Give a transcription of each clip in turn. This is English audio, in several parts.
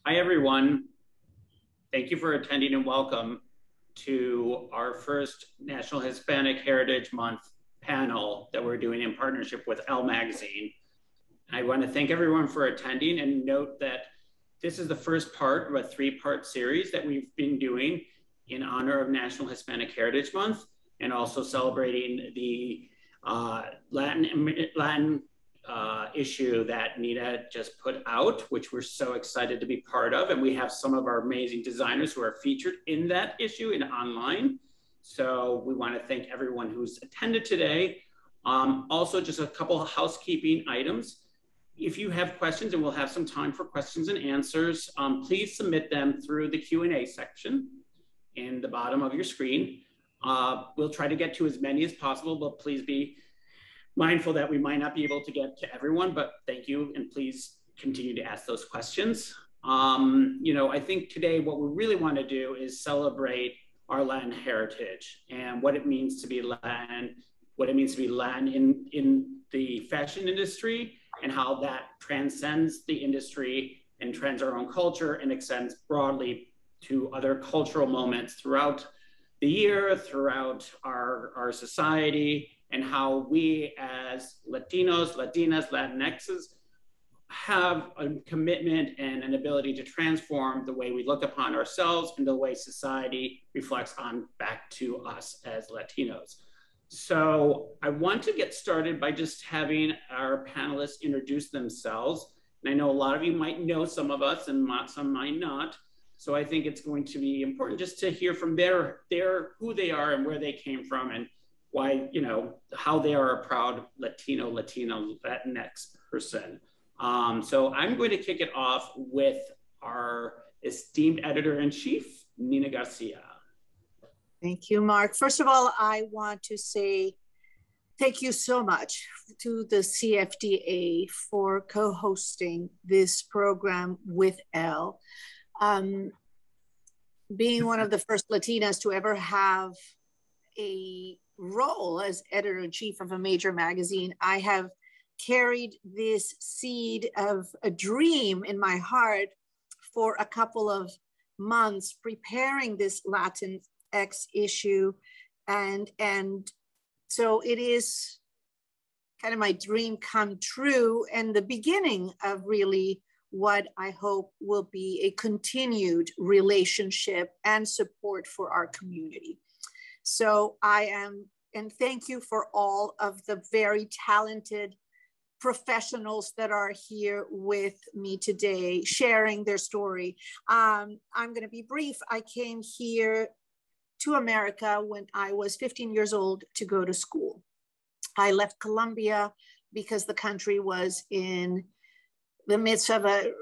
Hi, everyone. Thank you for attending and welcome to our first National Hispanic Heritage Month panel that we're doing in partnership with ELLE Magazine. I want to thank everyone for attending and note that this is the first part of a three-part series that we've been doing in honor of National Hispanic Heritage Month and also celebrating the Latin issue that Nina just put out, which we're so excited to be part of. And we have some of our amazing designers who are featured in that issue and online. So we want to thank everyone who's attended today. Also, just a couple of housekeeping items. If you have questions, and we'll have some time for questions and answers, please submit them through the Q&A section in the bottom of your screen. We'll try to get to as many as possible, but please be mindful that we might not be able to get to everyone, but thank you, and please continue to ask those questions. I think today what we really want to do is celebrate our Latin heritage and what it means to be Latin, what it means to be Latin in the fashion industry, and how that transcends the industry and trends our own culture and extends broadly to other cultural moments throughout the year, throughout our society, and how we as Latinos, Latinas, Latinxes have a commitment and an ability to transform the way we look upon ourselves and the way society reflects on back to us as Latinos. So I want to get started by just having our panelists introduce themselves. And I know a lot of you might know some of us and some might not. So I think it's going to be important just to hear from who they are and where they came from and why, how they are a proud Latino, Latinx person. So I'm going to kick it off with our esteemed editor-in-chief, Nina Garcia. Thank you, Mark. First of all, I want to say thank you so much to the CFDA for co-hosting this program with ELLE. Being one of the first Latinas to ever have a role as editor-in-chief of a major magazine, I have carried this seed of a dream in my heart for a couple of months, preparing this Latinx issue. And so it is kind of my dream come true and the beginning of really what I hope will be a continued relationship and support for our community. So and thank you for all of the very talented professionals that are here with me today, sharing their story. I'm going to be brief. I came here to America when I was 15 years old to go to school. I left Colombia because the country was in the midst of a,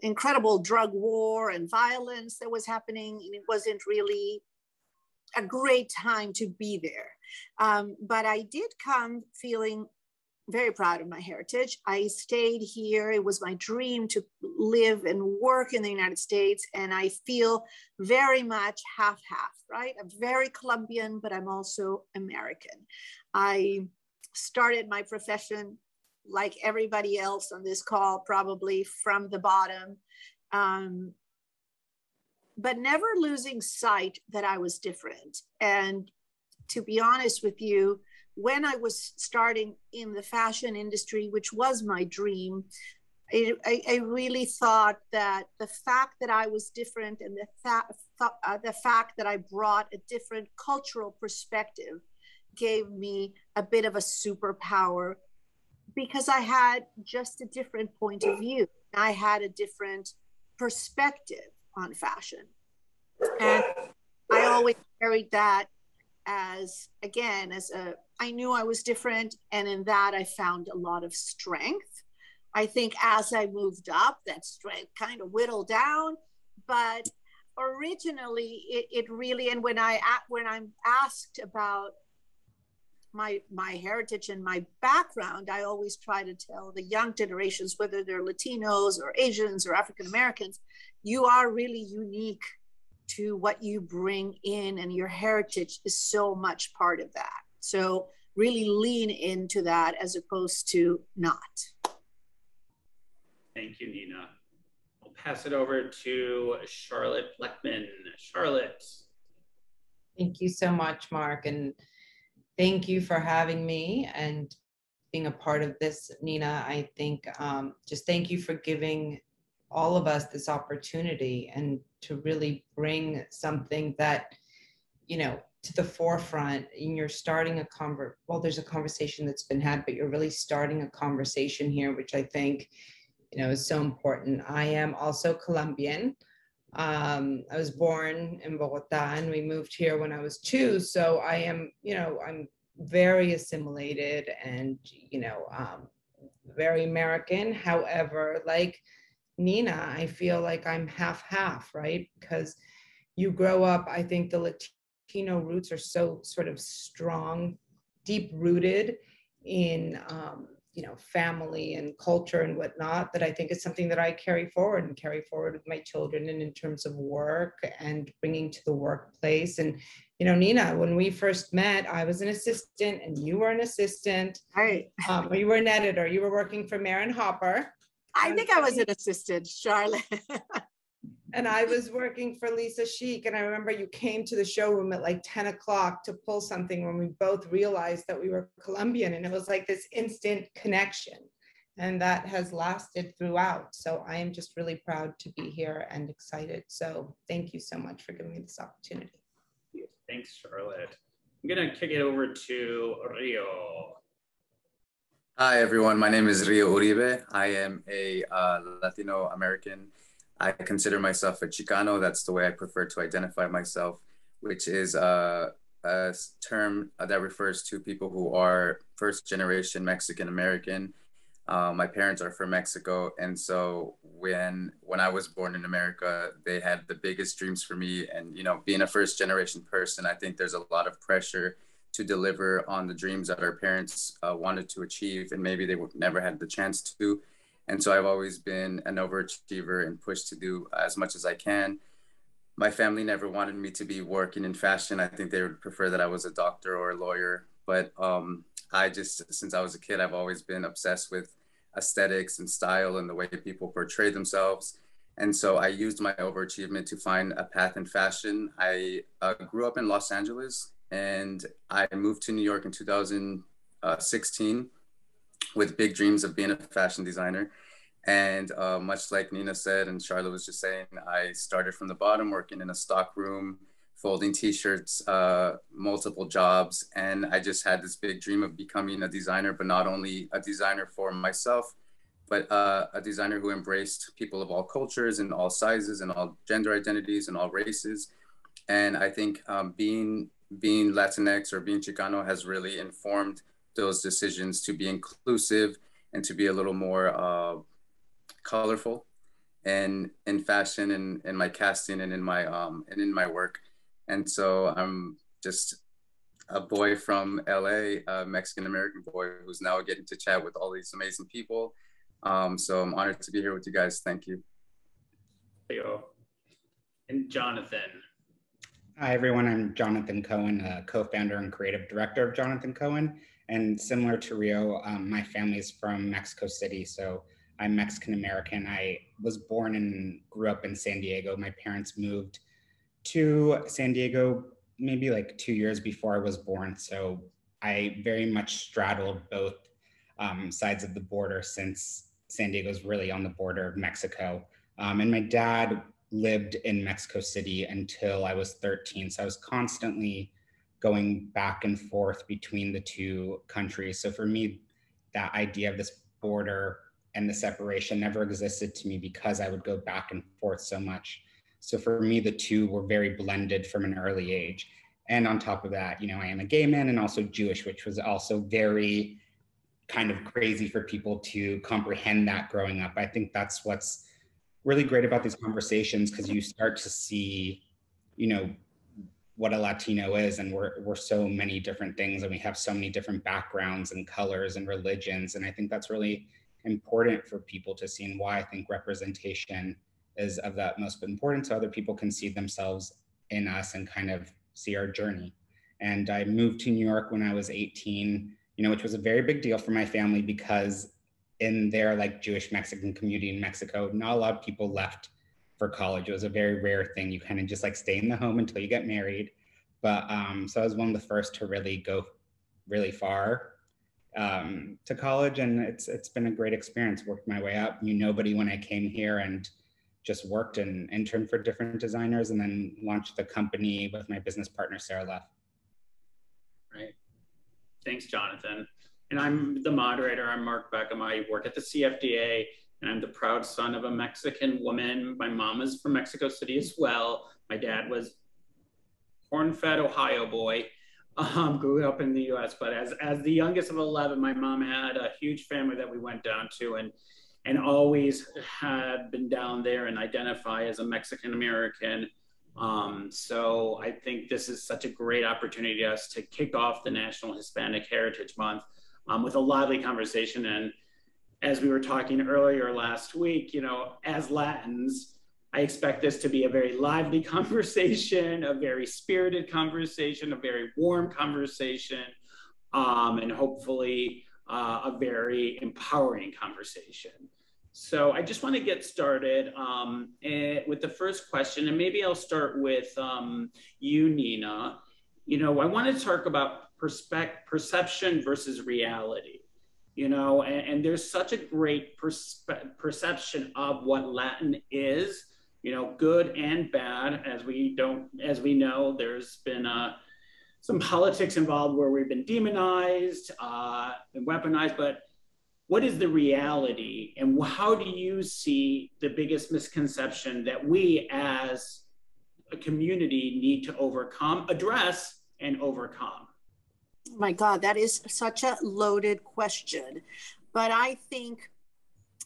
incredible drug war and violence that was happening. And it wasn't really a great time to be there. But I did come feeling very proud of my heritage. I stayed here. It was my dream to live and work in the United States. And I feel very much half-half, right? I'm very Colombian, but I'm also American. I started my profession like everybody else on this call, probably from the bottom, but never losing sight that I was different. And to be honest with you, when I was starting in the fashion industry, which was my dream, I really thought that the fact that I was different and the fact that I brought a different cultural perspective gave me a bit of a superpower, because I had just a different point of view. I had a different perspective on fashion. And I always carried that I knew I was different. And in that, I found a lot of strength. I think as I moved up, that strength kind of whittled down. But originally, it really, and when I'm asked about my heritage and my background, I always try to tell the young generations, whether they're Latinos or Asians or African Americans, you are really unique to what you bring in, and your heritage is so much part of that. So really lean into that as opposed to not. Thank you, Nina. I'll pass it over to Charlotte BLECHMAN. Charlotte. Thank you so much, Mark, and thank you for having me and being a part of this, Nina. I think just thank you for giving all of us this opportunity and to really bring something that, you know, to the forefront. And you're starting a well, there's a conversation that's been had, but you're really starting a conversation here, which I think, you know, is so important. I am also Colombian. I was born in Bogota and we moved here when I was 2. So I am, you know, I'm very assimilated and, you know, very American. However, like Nina, I feel like I'm half, right? Because you grow up, I think the Latino roots are so sort of strong, deep rooted in, you know, family and culture and whatnot, that I think is something that I carry forward with my children, and in terms of work and bringing to the workplace. And, you know, Nina, when we first met, I was an assistant and you were an assistant. Right. Or you were an editor. You were working for Marin Hopper. I think I was an assistant, Charlotte. And I was working for Lisa Sheik. And I remember you came to the showroom at like 10 o'clock to pull something when we both realized that we were Colombian. And it was like this instant connection. And that has lasted throughout. So I am just really proud to be here and excited. So thank you so much for giving me this opportunity. Thanks, Charlotte. I'm going to kick it over to Rio. Hi, everyone. My name is Rio Uribe. I am a Latino American. I consider myself a Chicano. That's the way I prefer to identify myself, which is a term that refers to people who are first generation Mexican American. My parents are from Mexico. And so when I was born in America, they had the biggest dreams for me. And, you know, being a first generation person, I think there's a lot of pressure to deliver on the dreams that our parents wanted to achieve, and maybe they never had the chance to. And so I've always been an overachiever and pushed to do as much as I can. My family never wanted me to be working in fashion. I think they would prefer that I was a doctor or a lawyer. But I just, since I was a kid, I've always been obsessed with aesthetics and style and the way people portray themselves. And so I used my overachievement to find a path in fashion. I grew up in Los Angeles, and I moved to New York in 2016 with big dreams of being a fashion designer. And much like Nina said, and Charlotte was just saying, I started from the bottom, working in a stock room, folding t-shirts, multiple jobs. And I just had this big dream of becoming a designer, but not only a designer for myself, but a designer who embraced people of all cultures and all sizes and all gender identities and all races. And I think being Latinx or being Chicano has really informed those decisions to be inclusive and to be a little more colorful and in fashion and in my casting and in my work. And so I'm just a boy from LA, a Mexican American boy who's now getting to chat with all these amazing people. So I'm honored to be here with you guys. Thank you. And Jonathan. Hi, everyone. I'm Jonathan Cohen, a co-founder and creative director of Jonathan Cohen. And similar to Rio, my family is from Mexico City, so I'm Mexican American. I was born and grew up in San Diego. My parents moved to San Diego maybe like 2 years before I was born. So I very much straddled both sides of the border, since San Diego is really on the border of Mexico. And my dad lived in Mexico City until I was 13. So I was constantly going back and forth between the two countries. So for me, that idea of this border and the separation never existed to me because I would go back and forth so much. So for me, the two were very blended from an early age. And on top of that, you know, I am a gay man and also Jewish, which was also very kind of crazy for people to comprehend that growing up. I think that's what's really great about these conversations, because you start to see, you know, what a Latino is, and we're so many different things, and we have so many different backgrounds and colors and religions. And I think that's really important for people to see, and why I think representation is of the utmost importance, so other people can see themselves in us and kind of see our journey. And I moved to New York when I was 18, you know, which was a very big deal for my family, because in their like Jewish Mexican community in Mexico, not a lot of people left for college. It was a very rare thing. You kind of just like stay in the home until you get married. But so I was one of the first to really go really far to college, and it's been a great experience. Worked my way up, knew nobody when I came here, and just worked and interned for different designers, and then launched the company with my business partner, Sarah Leff. Right. Thanks, Jonathan. And I'm the moderator. I'm Mark Beckham. I work at the CFDA, and I'm the proud son of a Mexican woman. My mom is from Mexico City as well. My dad was corn-fed Ohio boy. Grew up in the U.S., but as the youngest of 11, my mom had a huge family that we went down to, and always had been down there and identify as a Mexican American. So I think this is such a great opportunity to us to kick off the National Hispanic Heritage Month with a lively conversation. And as we were talking earlier last week, you know, as Latins, I expect this to be a very lively conversation, a very spirited conversation, a very warm conversation, and hopefully a very empowering conversation. So I just want to get started with the first question, and maybe I'll start with you, Nina. You know, I want to talk about perception versus reality. You know, and there's such a great perception of what Latin is. You know, good and bad, as we know, there's been some politics involved where we've been demonized and weaponized, but what is the reality, and how do you see the biggest misconception that we as a community need to overcome, address, and overcome? My God, that is such a loaded question. But I think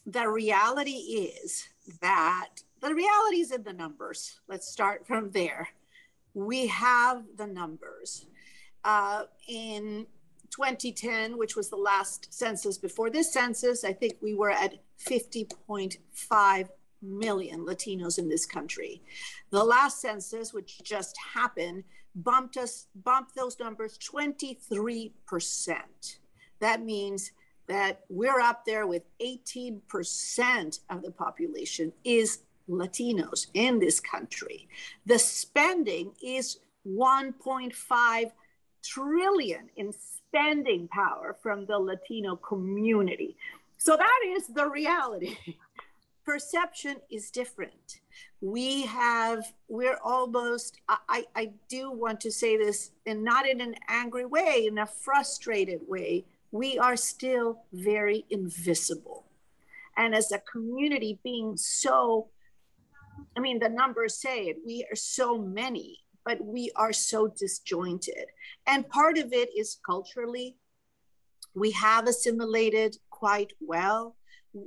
the reality is that the reality is in the numbers. Let's start from there. We have the numbers. In 2010, which was the last census before this census, I think we were at 50.5 million Latinos in this country. The last census, which just happened, bumped those numbers 23%. That means that we're up there with 18% of the population is Latinos in this country. The spending is 1.5 trillion in spending power from the Latino community. So that is the reality. Perception is different. We're almost, I do want to say this, and not in an angry way, in a frustrated way, we are still very invisible. And as a community being so, I mean, the numbers say it, we are so many, but we are so disjointed. And part of it is culturally, we have assimilated quite well.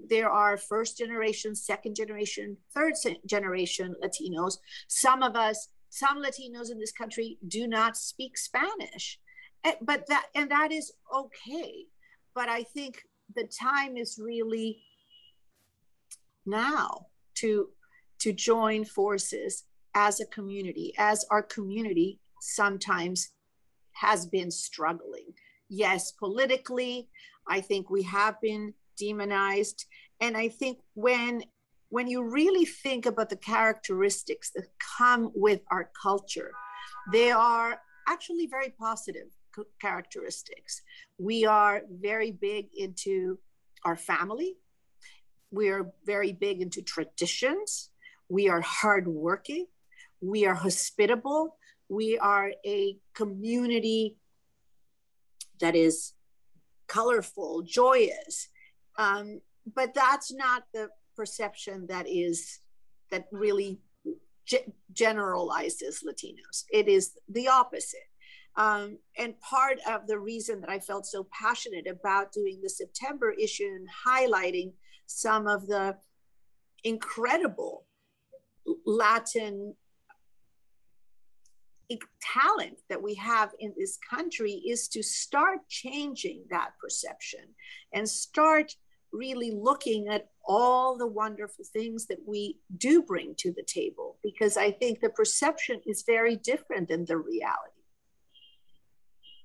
There are first generation, second generation, third generation Latinos. Some Latinos in this country do not speak Spanish, but that is okay. But I think the time is really now to join forces as a community, as our community sometimes has been struggling. Yes, politically, I think we have been demonized. And I think when you really think about the characteristics that come with our culture, they are actually very positive characteristics. We are very big into our family. We are very big into traditions. We are hardworking. We are hospitable. We are a community that is colorful, joyous. But that's not the perception that really generalizes Latinos. It is the opposite. And part of the reason that I felt so passionate about doing the September issue and highlighting some of the incredible Latin talent that we have in this country is to start changing that perception and start really looking at all the wonderful things that we do bring to the table, because I think the perception is very different than the reality.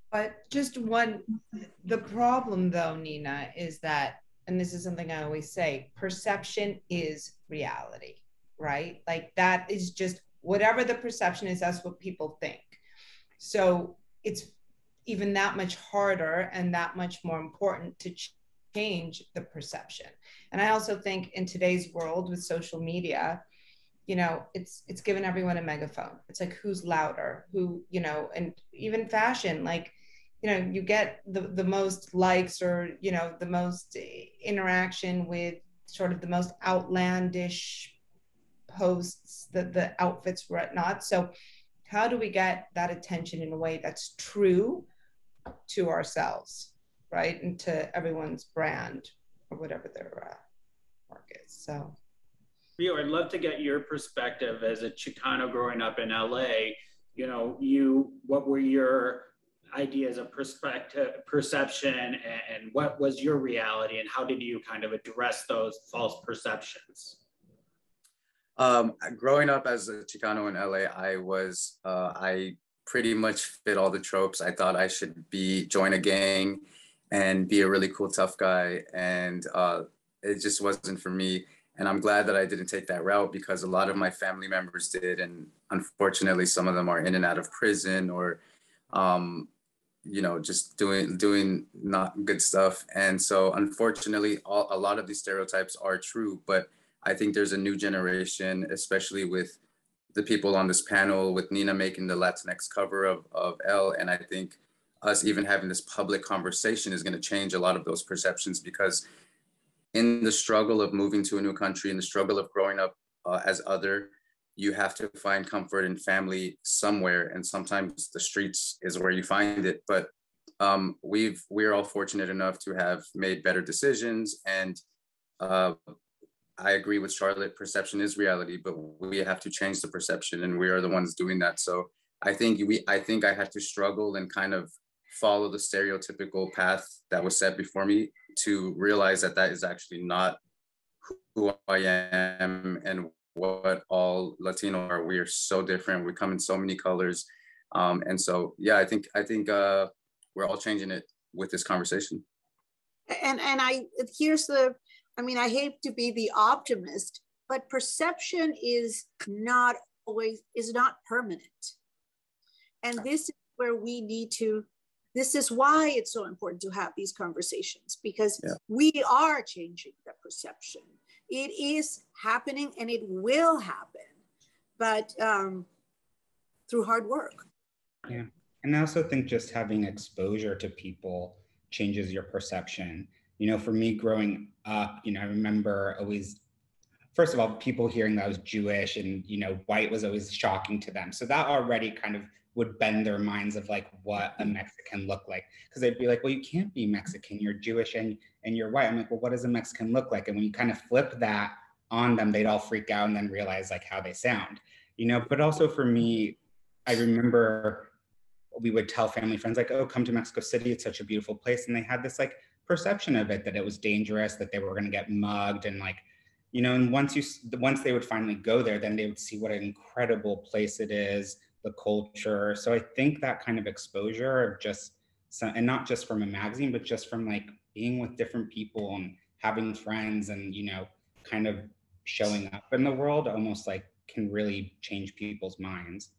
But just the problem though, Nina, is that and this is something I always say, perception is reality, right? Like that is just whatever the perception is, that's what people think. So it's even that much harder and that much more important to change the perception. And I also think in today's world with social media, you know, it's given everyone a megaphone. It's like, who's louder, who, you know, and even fashion, like, you know, you get the most likes or, you know, the most interaction with sort of the most outlandish posts, the outfits, whatnot. So how do we get that attention in a way that's true to ourselves, right? And to everyone's brand or whatever their mark is. So Rio, I'd love to get your perspective as a Chicano growing up in LA. You know, what were your ideas of perception, and what was your reality, and how did you kind of address those false perceptions? Growing up as a Chicano in LA, I pretty much fit all the tropes. I thought I should join a gang and be a really cool, tough guy. And it just wasn't for me. And I'm glad that I didn't take that route, because a lot of my family members did. And unfortunately, some of them are in and out of prison, or, you know, just doing not good stuff. And so unfortunately, a lot of these stereotypes are true, but I think there's a new generation, especially with the people on this panel, with Nina making the Latinx cover of ELLE. And I think us even having this public conversation is going to change a lot of those perceptions, because in the struggle of moving to a new country, in the struggle of growing up as other, you have to find comfort in family somewhere. And sometimes the streets is where you find it. But we're all fortunate enough to have made better decisions. And I agree with Charlotte, perception is reality, but we have to change the perception, and we are the ones doing that. So I think I had to struggle and kind of follow the stereotypical path that was set before me to realize that that is actually not who I am and what all Latino are. We are so different. We come in so many colors. And so, yeah, I think we're all changing it with this conversation. And I mean, I hate to be the optimist, but perception is not permanent. And this is where we need to, this is why it's so important to have these conversations, because we are changing the perception. It is happening and it will happen, but through hard work. Yeah. And I also think just having exposure to people changes your perception. You know, for me growing up, you know, I remember always, first of all, people hearing that I was Jewish and, you know, white was always shocking to them. So that already kind of would bend their minds of like what a Mexican looked like. Because they'd be like, well, you can't be Mexican, you're Jewish and you're white. I'm like, well, what does a Mexican look like? And when you kind of flip that on them, they'd all freak out and then realize like how they sound, you know. But also for me, I remember we would tell family friends like, oh, come to Mexico City, it's such a beautiful place. And they had this like perception of it, that it was dangerous, that they were going to get mugged, and like, you know, and once they would finally go there, then they would see what an incredible place it is, the culture. So I think that kind of exposure of just, and not just from a magazine, but just from like being with different people and having friends and, you know, kind of showing up in the world almost like can really change people's minds.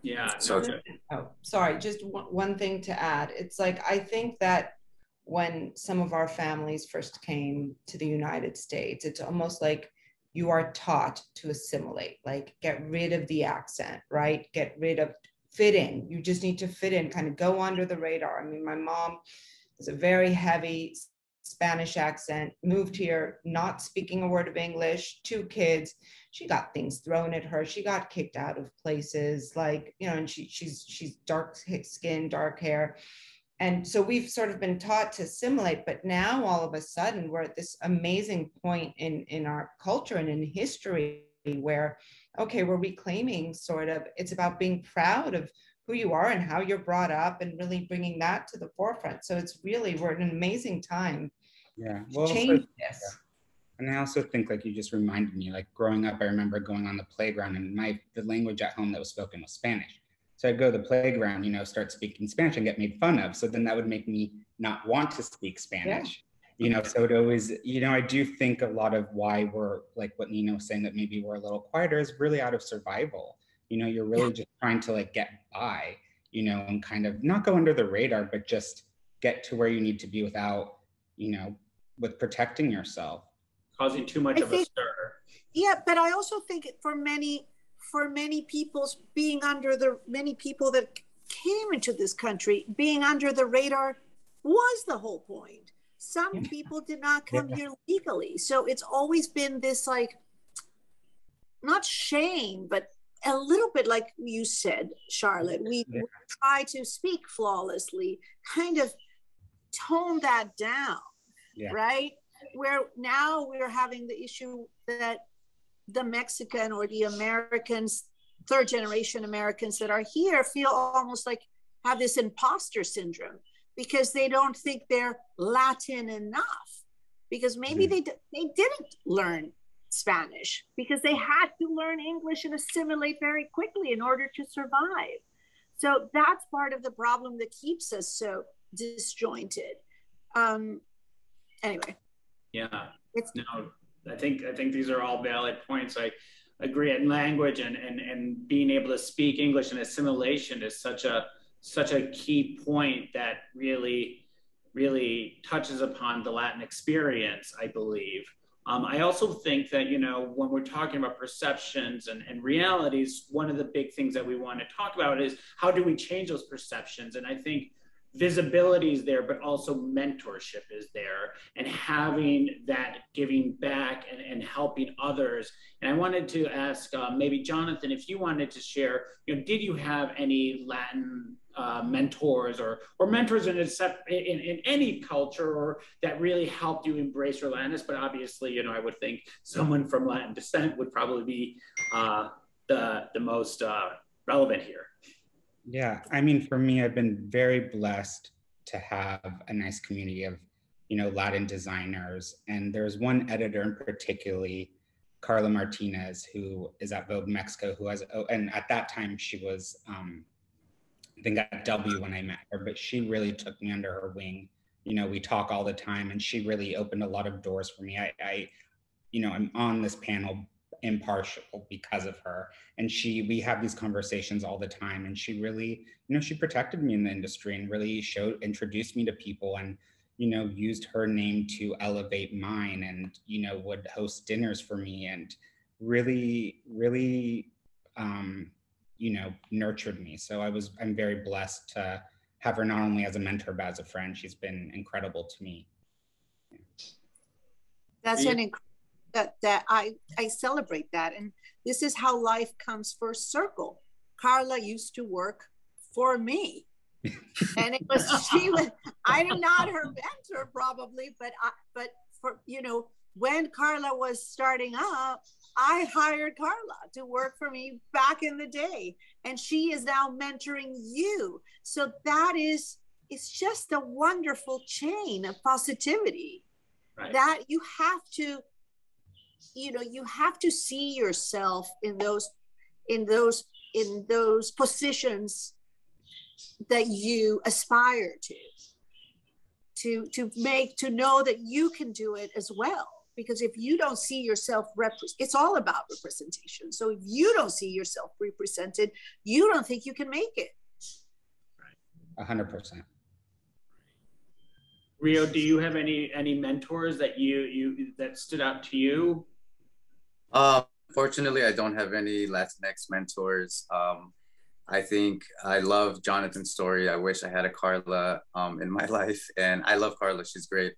Yeah. So, sorry, just one thing to add. It's like, I think that when some of our families first came to the United States, it's almost like you are taught to assimilate, like get rid of the accent, right? Get rid of, fit in. You just need to fit in, kind of go under the radar. I mean, my mom is a very heavy Spanish accent, moved here, not speaking a word of English, 2 kids. She got things thrown at her. She got kicked out of places, like, you know, and she's dark skin, dark hair. And so we've sort of been taught to assimilate, but now all of a sudden we're at this amazing point in our culture and in history where, okay, we're reclaiming sort of, it's about being proud of who you are and how you're brought up and really bringing that to the forefront. So it's really, we're at an amazing time to change this. Yeah. And I also think, like, you just reminded me, like growing up, I remember going on the playground and the language at home that was spoken was Spanish. So I'd go to the playground, you know, start speaking Spanish and get made fun of. So then that would make me not want to speak Spanish, So it always, I do think a lot of why we're like what Nina was saying, that maybe we're a little quieter, is really out of survival. You're really just trying to like get by, and kind of not go under the radar, but just get to where you need to be without, with protecting yourself. Causing too much of a stir. Yeah, but I also think for many people many people that came into this country, being under the radar was the whole point. Some people did not come here legally. So it's always been this, like, not shame, but a little bit like you said, Charlotte, we try to speak flawlessly, kind of tone that down, right? Where now we're having the issue that the Mexican or the Americans, third generation Americans that are here, feel almost like have this imposter syndrome because they don't think they're Latin enough, because maybe they didn't learn Spanish because they had to learn English and assimilate very quickly in order to survive. So that's part of the problem that keeps us so disjointed. Anyway. Yeah. I think these are all valid points. I agree. And language and being able to speak English and assimilation is such a key point that really touches upon the Latin experience, I believe. I also think that, when we're talking about perceptions and realities, one of the big things that we want to talk about is how do we change those perceptions? And I think visibility is there, but also mentorship is there, and having that giving back and helping others. And I wanted to ask maybe Jonathan, if you wanted to share, did you have any Latin mentors or mentors in any culture, or that really helped you embrace your Latinness? But obviously, I would think someone from Latin descent would probably be the most relevant here. Yeah, I mean, for me, I've been very blessed to have a nice community of, Latin designers. And there's one editor in particularly, Carla Martinez, who is at Vogue Mexico, and at that time she was, I think at W when I met her, but she really took me under her wing. We talk all the time, and she really opened a lot of doors for me. I'm on this panel impartial because of her, and we have these conversations all the time, and she really, she protected me in the industry and really introduced me to people, and used her name to elevate mine, and would host dinners for me, and really nurtured me. So I'm very blessed to have her not only as a mentor but as a friend. She's been incredible to me. That's that I celebrate that. And this is how life comes full circle. Carla used to work for me. And I am not her mentor probably, but for, when Carla was starting up, I hired Carla to work for me back in the day. And she is now mentoring you. So it's just a wonderful chain of positivity, right? That you have to see yourself in those positions that you aspire to know that you can do it as well. Because if you don't see yourself it's all about representation. So if you don't see yourself represented, you don't think you can make it. 100%. Rio, do you have any mentors that that stood out to you? Fortunately, I don't have any Latinx mentors. I think I love Jonathan's story. I wish I had a Carla in my life, and I love Carla. She's great.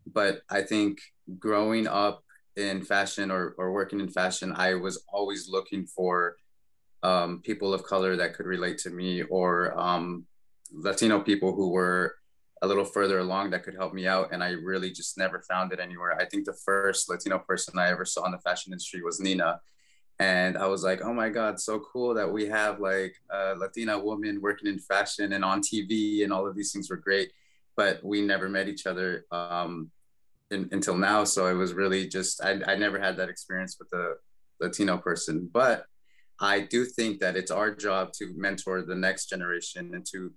But I think growing up in fashion or working in fashion, I was always looking for people of color that could relate to me, or Latino people who were a little further along that could help me out. And I really just never found it anywhere. I think the first Latino person I ever saw in the fashion industry was Nina. And I was like, oh my God, so cool that we have like a Latina woman working in fashion and on TV, and all of these things were great. But we never met each other until now. So it was really just, I never had that experience with a Latino person. But I do think that it's our job to mentor the next generation and to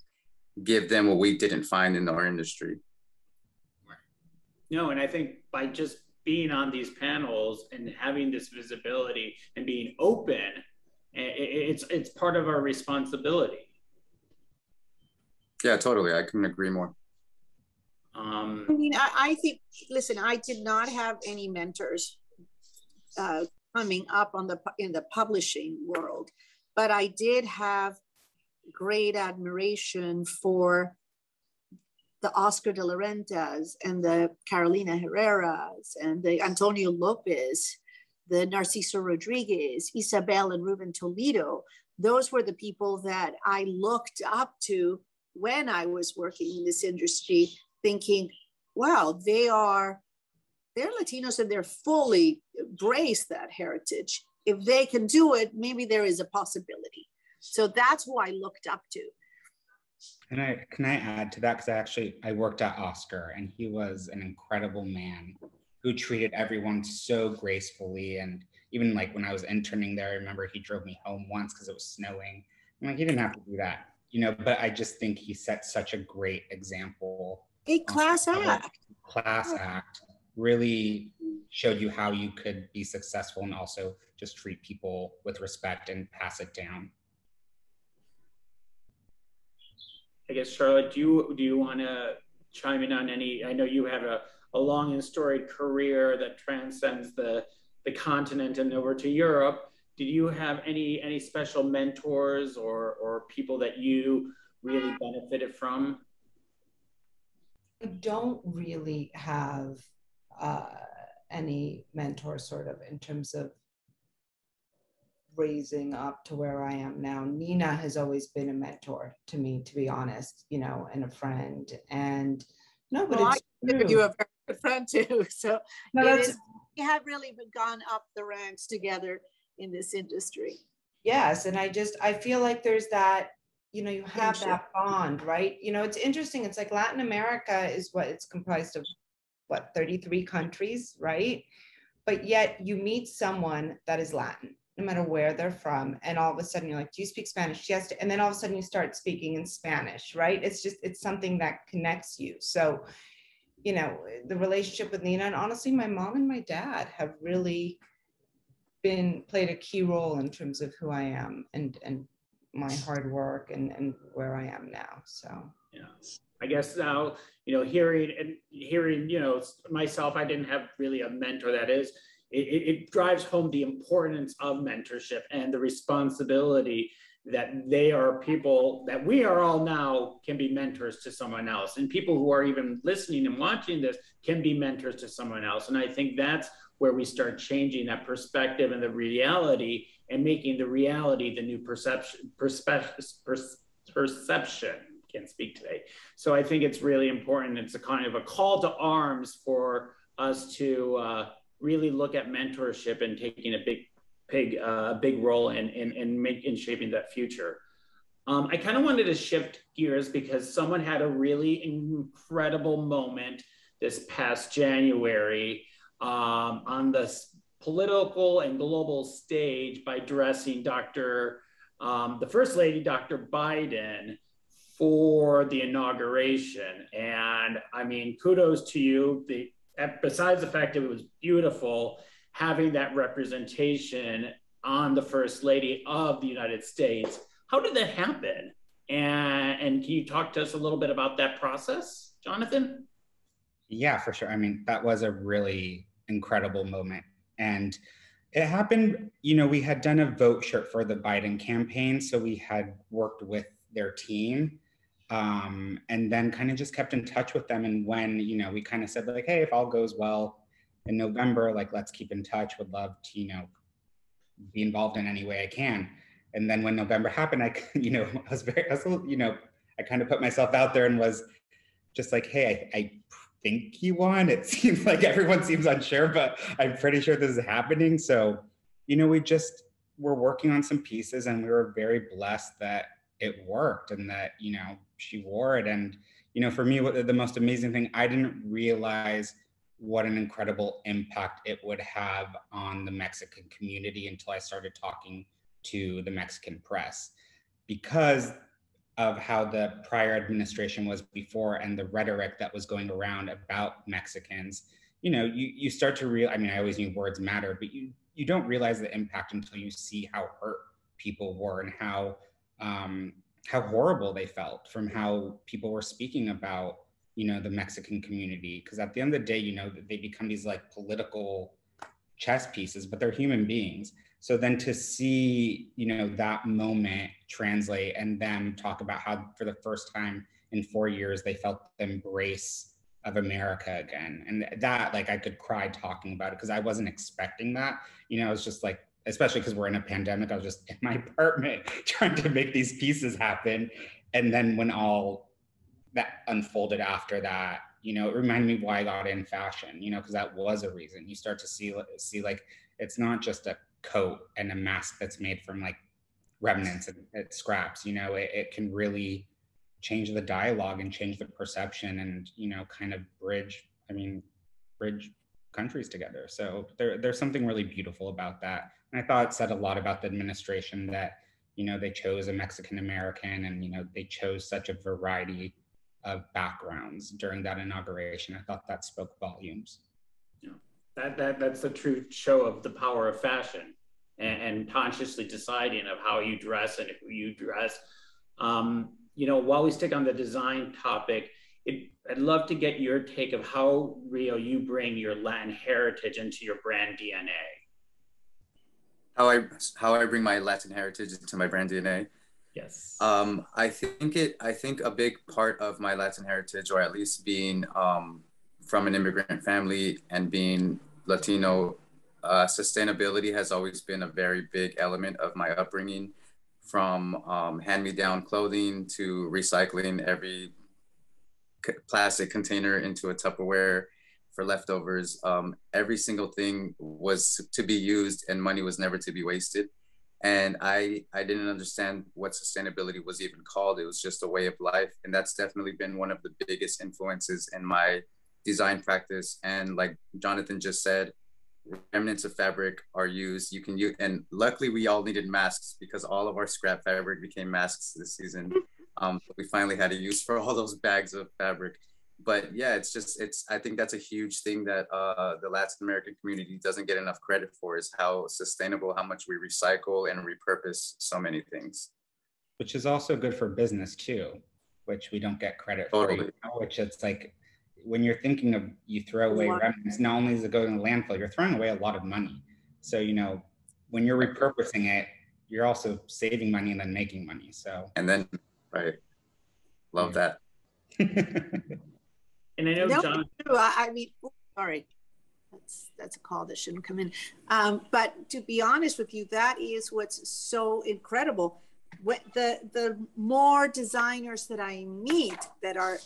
give them what we didn't find in our industry. No, and I think by just being on these panels and having this visibility and being open, it's part of our responsibility. Yeah, totally. I couldn't agree more. I mean, I think, listen, I did not have any mentors coming up in the publishing world, but I did have great admiration for the Oscar de la Rentas and the Carolina Herreras and the Antonio Lopez, the Narciso Rodriguez, Isabel and Ruben Toledo. Those were the people that I looked up to when I was working in this industry, thinking, wow, they're Latinos and they're fully embrace that heritage. If they can do it, maybe there is a possibility. So that's who I looked up to. Can I add to that? Because I worked at Oscar, and he was an incredible man who treated everyone so gracefully. And even like when I was interning there, I remember he drove me home once because it was snowing. I'm like, he didn't have to do that, you know, but I just think he set such a great example. A class act. Class act really showed you how you could be successful and also just treat people with respect and pass it down. I guess, Charlotte, do you want to chime in on any? I know you have a long and storied career that transcends the continent and over to Europe. Did you have any special mentors or people that you really benefited from? I don't really have any mentor sort of in terms of raising up to where I am now. Nina has always been a mentor to me, to be honest, you know, and a friend. And no, but I consider you a very good friend too. So no, we have really gone up the ranks together in this industry. Yes, and I feel like there's that, you know, you have that bond, right? You know, it's interesting. It's like Latin America is what it's comprised of, what, 33 countries, right? But yet you meet someone that is Latin, no matter where they're from. And all of a sudden you're like, do you speak Spanish? Yes. And then all of a sudden you start speaking in Spanish, right? It's something that connects you. So, you know, the relationship with Nina, and honestly, my mom and my dad have really played a key role in terms of who I am and my hard work and where I am now. So, yeah. I guess now, you know, hearing, you know, myself, I didn't have really a mentor. That is, it drives home the importance of mentorship and the responsibility that they are people that we are all now can be mentors to someone else. And people who are even listening and watching this can be mentors to someone else. And I think that's where we start changing that perspective and the reality and making the reality the new perception. Can't speak today. So I think it's really important. It's a kind of a call to arms for us to really look at mentorship and taking a big role in shaping that future. I kind of wanted to shift gears because someone had a really incredible moment this past January on the political and global stage by dressing the First Lady, Dr. Biden, for the inauguration. And I mean, kudos to you. Besides the fact that it was beautiful, having that representation on the First Lady of the United States. How did that happen? And can you talk to us a little bit about that process, Jonathan? Yeah, for sure. I mean, that was a really incredible moment. And it happened, you know, we had done a vote shirt for the Biden campaign. So we had worked with their team and then kind of just kept in touch with them. And when, you know, we kind of said like, hey, if all goes well in November, like, let's keep in touch, would love to, you know, be involved in any way I can. And then when November happened, I kind of put myself out there and was just like, hey, I think he won. It seems like everyone seems unsure, but I'm pretty sure this is happening. So, you know, we're working on some pieces and we were very blessed that it worked and that, you know, she wore it. And, you know, for me, the most amazing thing, I didn't realize what an incredible impact it would have on the Mexican community until I started talking to the Mexican press, because of how the prior administration was before and the rhetoric that was going around about Mexicans, you know, you start to realize, I mean, I always knew words mattered, but you don't realize the impact until you see how hurt people were and how horrible they felt from how people were speaking about, you know, the Mexican community. Because at the end of the day, you know, they become these like political chess pieces, but they're human beings. So then to see, you know, that moment translate and them talk about how for the first time in 4 years, they felt the embrace of America again. And that, like, I could cry talking about it because I wasn't expecting that. You know, it's just like, especially because we're in a pandemic, I was just in my apartment trying to make these pieces happen. And then when all that unfolded after that, you know, it reminded me why I got in fashion, you know, because that was a reason. You start to see like, it's not just a coat and a mask that's made from like remnants and scraps, you know, it can really change the dialogue and change the perception and, you know, kind of bridge countries together. So there's something really beautiful about that. And I thought it said a lot about the administration that, you know, they chose a Mexican American and, you know, they chose such a variety of backgrounds during that inauguration. I thought that spoke volumes. Yeah, that's a true show of the power of fashion and consciously deciding of how you dress and who you dress. You know, while we stick on the design topic, I'd love to get your take of how, Rio, you bring your Latin heritage into your brand DNA. How I bring my Latin heritage into my brand DNA. Yes. I think a big part of my Latin heritage, or at least being from an immigrant family and being Latino, sustainability has always been a very big element of my upbringing, from hand-me-down clothing to recycling every plastic container into a Tupperware for leftovers. Every single thing was to be used and money was never to be wasted. And I didn't understand what sustainability was even called. It was just a way of life. And that's definitely been one of the biggest influences in my design practice. And like Jonathan just said, remnants of fabric are used. You can use, and luckily we all needed masks because all of our scrap fabric became masks this season. We finally had a use for all those bags of fabric. But yeah, I think that's a huge thing that the Latin American community doesn't get enough credit for, is how sustainable, how much we recycle and repurpose so many things. Which is also good for business too, which we don't get credit for, you know, which it's like, when you're thinking of, you throw away remnants, not only does it go in the landfill, you're throwing away a lot of money. So, you know, when you're repurposing it, you're also saving money and then making money. So, and then, right. Love that. And I know, no, John. I mean, sorry, that's a call that shouldn't come in. But to be honest with you, that is what's so incredible. What the more designers that I meet that are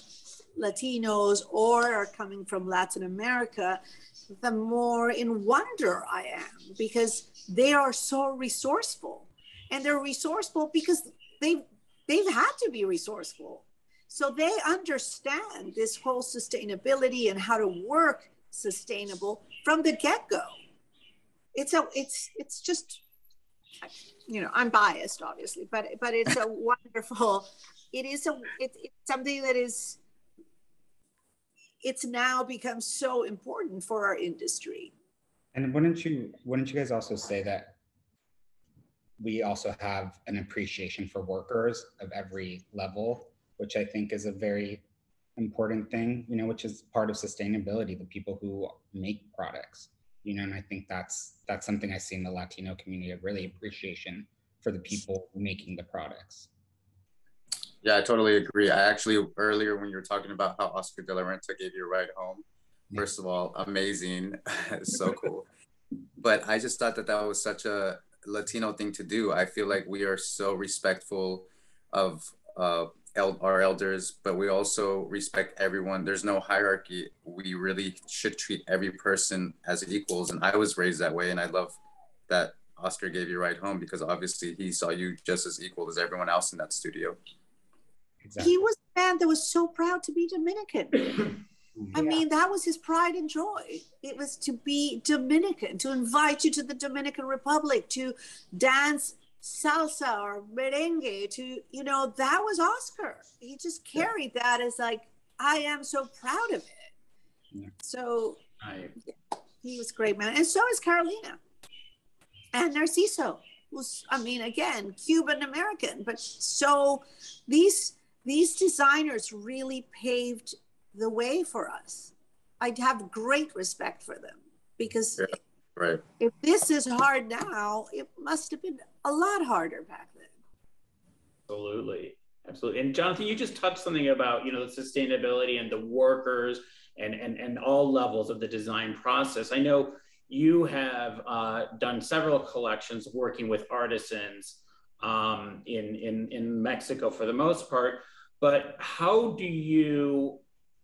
Latinos or are coming from Latin America, the more in wonder I am, because they are so resourceful, and they're resourceful because they've had to be resourceful. So they understand this whole sustainability and how to work sustainable from the get-go. It's just, you know, I'm biased obviously, but it's a wonderful, it's something that is, it's now become so important for our industry. And wouldn't you guys also say that we also have an appreciation for workers of every level, which I think is a very important thing, you know, which is part of sustainability, the people who make products, you know, and I think that's something I see in the Latino community, a really appreciation for the people making the products. Yeah, I totally agree. I actually, earlier when you were talking about how Oscar de la Renta gave you a ride home, first of all, amazing, so cool. But I just thought that was such a Latino thing to do. I feel like we are so respectful of our elders, but we also respect everyone. There's no hierarchy. We really should treat every person as equals. And I was raised that way. And I love that Oscar gave you a ride home, because obviously he saw you just as equal as everyone else in that studio. Exactly. He was a man that was so proud to be Dominican. I mean, that was his pride and joy. It was to be Dominican, to invite you to the Dominican Republic, to dance salsa or merengue to, you know, that was Oscar. He just carried that as like, I am so proud of it. Yeah. So he was great, man. And so is Carolina and Narciso, who's, I mean, again, Cuban American, but so these designers really paved the way for us. I'd have great respect for them because right. If this is hard now, it must have been a lot harder back then. Absolutely. Absolutely. And Jonathan, you just touched something about, you know, the sustainability and the workers and all levels of the design process. I know you have done several collections working with artisans in Mexico for the most part, but how do you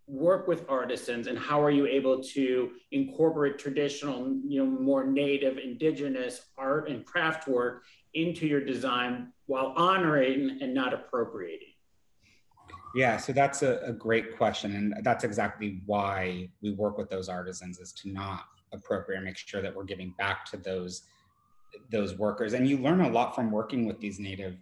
work with artisans and how are you able to incorporate traditional, you know, more native indigenous art and craft work into your design while honoring and not appropriating? Yeah, so that's a great question. And that's exactly why we work with those artisans, is to not appropriate and make sure that we're giving back to those workers. And you learn a lot from working with these natives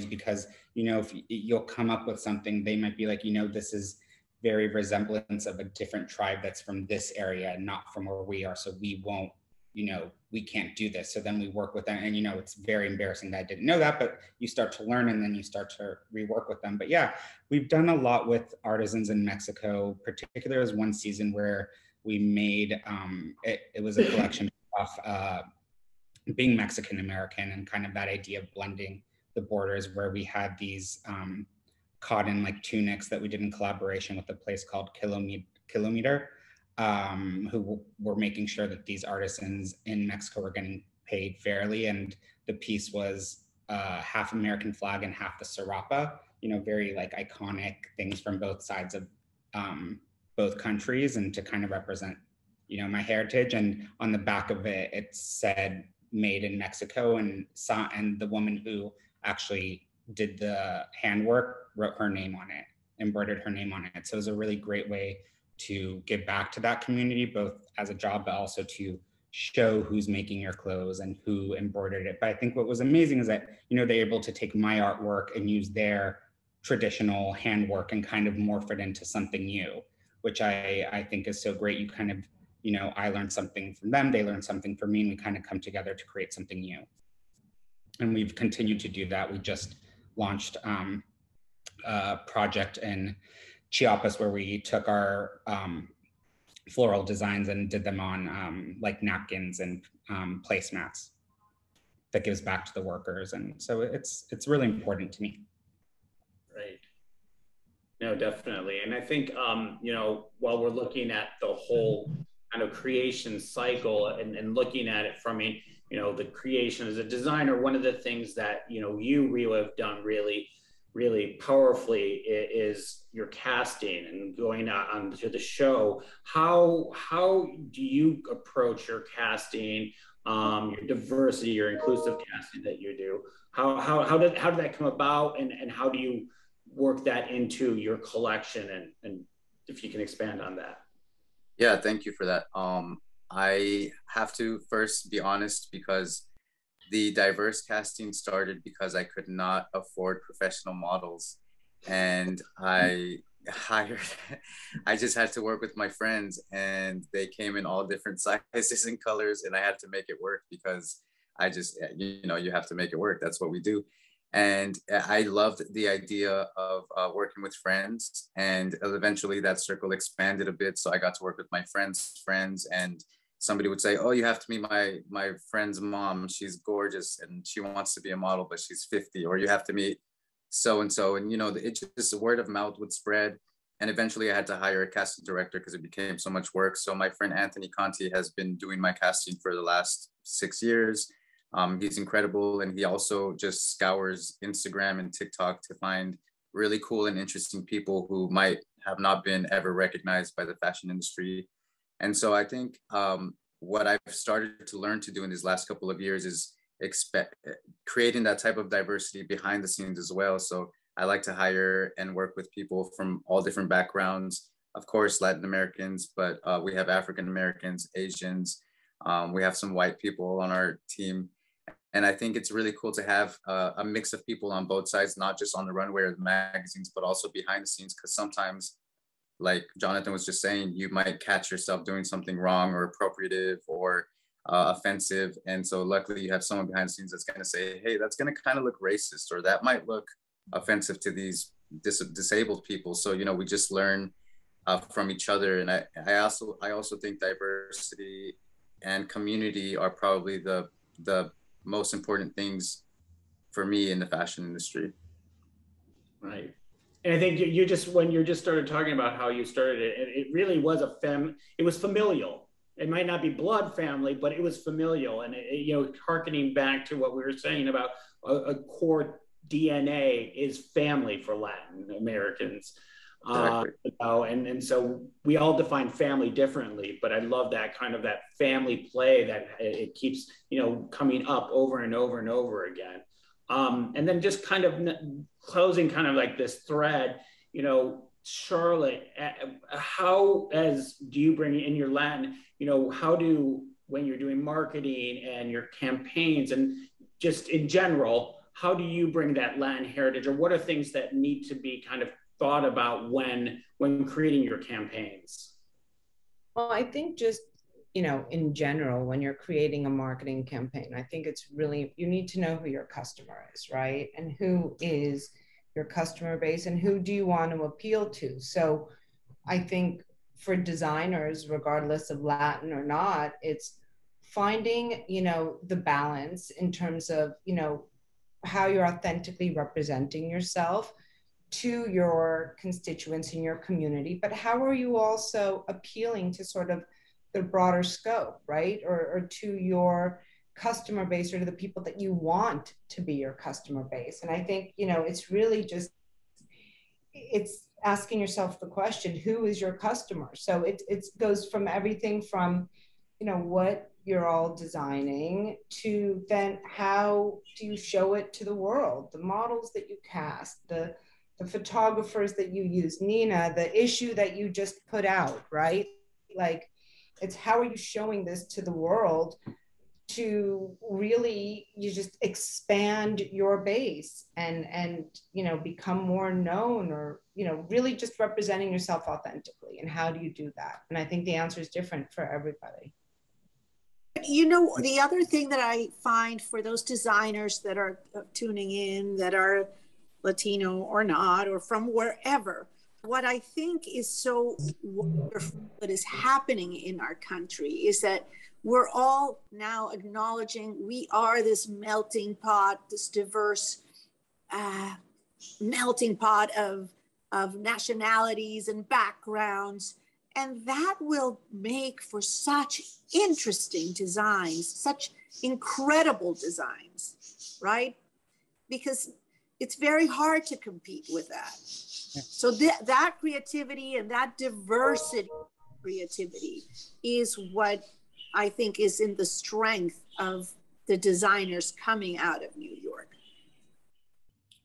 because, you know, if you'll come up with something, they might be like, you know, this is very resemblance of a different tribe that's from this area and not from where we are. So we won't, you know, we can't do this. So then we work with them, and, you know, it's very embarrassing that I didn't know that, but you start to learn and then you start to rework with them. But yeah, we've done a lot with artisans in Mexico. Particularly, there was one season where we made, it was a collection of being Mexican American and kind of that idea of blending the borders, where we had these cotton like tunics that we did in collaboration with a place called Kilometer, who were making sure that these artisans in Mexico were getting paid fairly. And the piece was half American flag and half the Serapa, you know, very like iconic things from both sides of both countries, and to kind of represent, you know, my heritage. And on the back of it, it said made in Mexico, and the woman who actually did the handwork wrote her name on it, embroidered her name on it. So it was a really great way to give back to that community, both as a job, but also to show who's making your clothes and who embroidered it. But I think what was amazing is that, you know, they're able to take my artwork and use their traditional handwork and kind of morph it into something new, which I think is so great. You kind of, you know, I learned something from them, they learned something from me, and we kind of come together to create something new. And we've continued to do that. We just launched a project in Chiapas where we took our floral designs and did them on like napkins and placemats that gives back to the workers. And so it's really important to me. Right. No, definitely. And I think, you know, while we're looking at the whole kind of creation cycle and looking at it from a, you know, the creation as a designer, one of the things that, you know, you really have done really powerfully is your casting and going on to the show. How do you approach your casting, your diversity, your inclusive casting that you do? How did that come about, and how do you work that into your collection, and if you can expand on that? Yeah, thank you for that. I have to first be honest, because the diverse casting started because I could not afford professional models, and I just had to work with my friends, and they came in all different sizes and colors, and I had to make it work because I just, you know, you have to make it work. That's what we do. And I loved the idea of working with friends, and eventually that circle expanded a bit. So I got to work with my friends' friends, and somebody would say, oh, you have to meet my friend's mom. She's gorgeous and she wants to be a model, but she's 50. Or you have to meet so-and-so. And, you know, it just, the word of mouth would spread. And eventually I had to hire a casting director because it became so much work. So my friend Anthony Conti has been doing my casting for the last 6 years. He's incredible. And he also just scours Instagram and TikTok to find really cool and interesting people who might have not been ever recognized by the fashion industry. And so I think what I've started to learn to do in these last couple of years is creating that type of diversity behind the scenes as well. So I like to hire and work with people from all different backgrounds, of course, Latin Americans, but we have African Americans, Asians, we have some white people on our team. And I think it's really cool to have a mix of people on both sides, not just on the runway or the magazines, but also behind the scenes. Because sometimes, like Jonathan was just saying, you might catch yourself doing something wrong or appropriative or offensive. And so luckily you have someone behind the scenes that's going to say, hey, that's going to kind of look racist, or that might look offensive to these disabled people. So, you know, we just learn from each other. And I also think diversity and community are probably the most important things for me in the fashion industry. Right. And I think you just, when you just started talking about how you started it, it really was it was familial. It might not be blood family, but it was familial. And you know, hearkening back to what we were saying about a core DNA is family for Latin Americans. Exactly. You know, and so we all define family differently, but I love that kind of that family play that it keeps, you know, coming up over and over and over again. And then just kind of closing kind of like this thread, you know, Charlotte, how do you bring in your Latin, you know, when you're doing marketing and your campaigns and just in general, how do you bring that Latin heritage, or what are things that need to be kind of thought about when creating your campaigns? Well, I think just, you know, in general, when you're creating a marketing campaign, I think it's really, you need to know who your customer is, right? And who is your customer base and who do you want to appeal to? So I think for designers, regardless of Latin or not, it's finding, you know, the balance in terms of, you know, how you're authentically representing yourself to your constituents in your community, but how are you also appealing to sort of the broader scope, right? Or to your customer base, or to the people that you want to be your customer base. And I think, you know, it's really just, it's asking yourself the question, who is your customer? So it goes from everything from, you know, what you're all designing to then how do you show it to the world, the models that you cast, the photographers that you use, Nina, the issue that you just put out, right? Like, it's how are you showing this to the world to really, you just expand your base and you know, become more known, or, you know, really just representing yourself authentically. And how do you do that? And I think the answer is different for everybody. You know, the other thing that I find for those designers that are tuning in, that are Latino or not, or from wherever, what I think is so wonderful that is happening in our country is that we're all now acknowledging we are this melting pot, this diverse melting pot of nationalities and backgrounds. And that will make for such interesting designs, such incredible designs, right? Because it's very hard to compete with that. So that creativity and that diversity creativity is what I think is in the strength of the designers coming out of New York.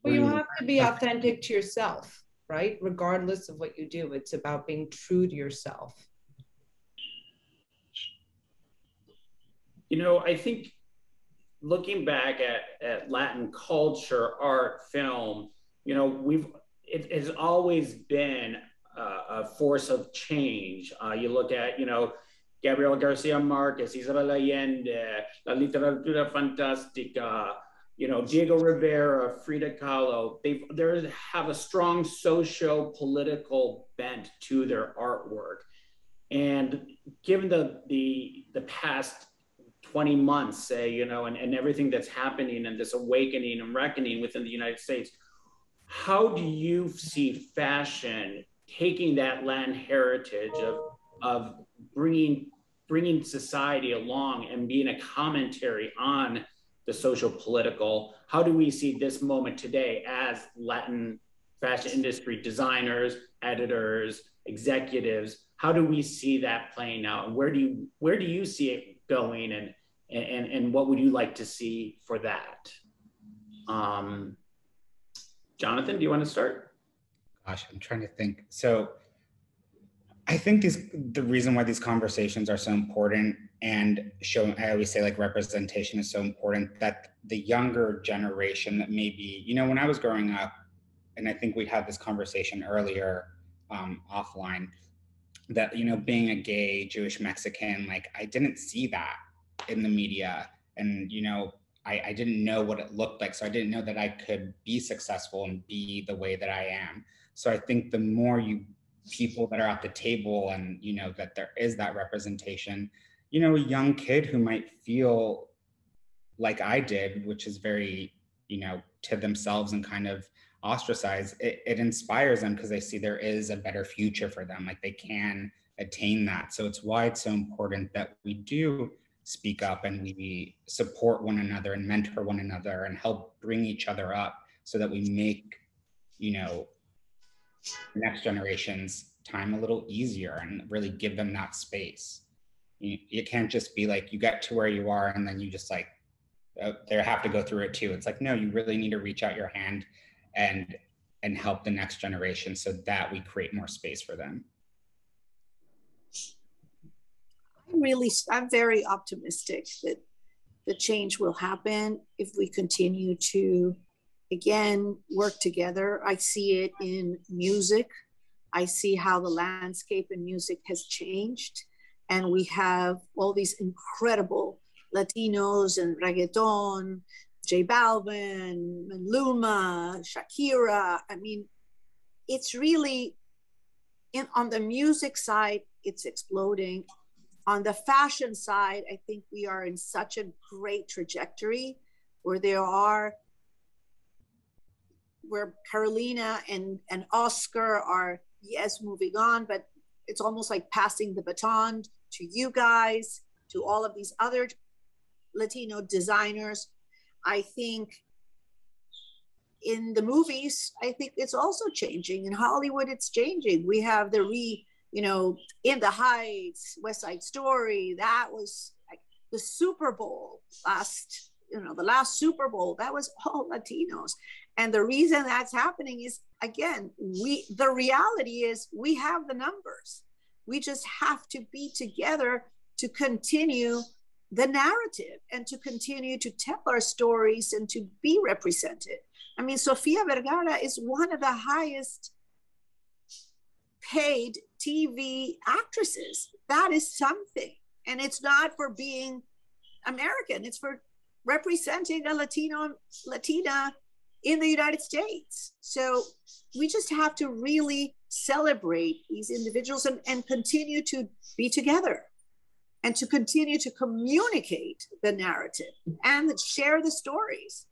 Well, you have to be authentic to yourself, right? Regardless of what you do, it's about being true to yourself. You know, I think looking back at Latin culture, art, film, you know, it has always been a force of change. You look at, you know, Gabriel Garcia Marquez, Isabel Allende, La Literatura Fantástica, you know, Diego Rivera, Frida Kahlo. They have a strong socio-political bent to their artwork. And given the past 20 months, say, you know, and everything that's happening and this awakening and reckoning within the United States, how do you see fashion taking that Latin heritage of bringing society along and being a commentary on the social political? How do we see this moment today as Latin fashion industry designers, editors, executives? How do we see that playing out? And where do you see it going? And what would you like to see for that? Jonathan, do you want to start? Gosh, I'm trying to think. So I think the reason why these conversations are so important and showing, I always say like representation is so important, that the younger generation that maybe, you know, when I was growing up, and I think we had this conversation earlier offline, that, you know, being a gay Jewish Mexican, like I didn't see that in the media, and, you know, I didn't know what it looked like, so I didn't know that I could be successful and be the way that I am. So I think the more people that are at the table, and, you know, that there is that representation, you know, a young kid who might feel like I did, which is very, you know, to themselves and kind of ostracized, it inspires them, because they see there is a better future for them, like they can attain that. So it's why it's so important that we do speak up, and we support one another and mentor one another and help bring each other up, so that we make, you know, next generation's time a little easier and really give them that space. You can't just be like, you get to where you are and then you just like, they have to go through it too. It's like, no, you really need to reach out your hand and help the next generation, so that we create more space for them. I'm very optimistic that the change will happen if we continue to, again, work together. I see it in music. I see how the landscape in music has changed. And we have all these incredible Latinos and reggaeton, J Balvin, Maluma, Shakira. I mean, it's really, on the music side, it's exploding. On the fashion side, I think we are in such a great trajectory where Carolina and Oscar are, yes, moving on, but it's almost like passing the baton to you guys, to all of these other Latino designers. I think in the movies, I think it's also changing. In Hollywood, it's changing. We have In the Heights, West Side Story. That was like the Super Bowl the last Super Bowl. That was all Latinos. And the reason that's happening is, again, the reality is we have the numbers. We just have to be together to continue the narrative and to continue to tell our stories and to be represented. I mean, Sofia Vergara is one of the highest paid TV actresses. That is something. And it's not for being American, it's for representing a Latina in the United States. So we just have to really celebrate these individuals and continue to be together and to continue to communicate the narrative and share the stories.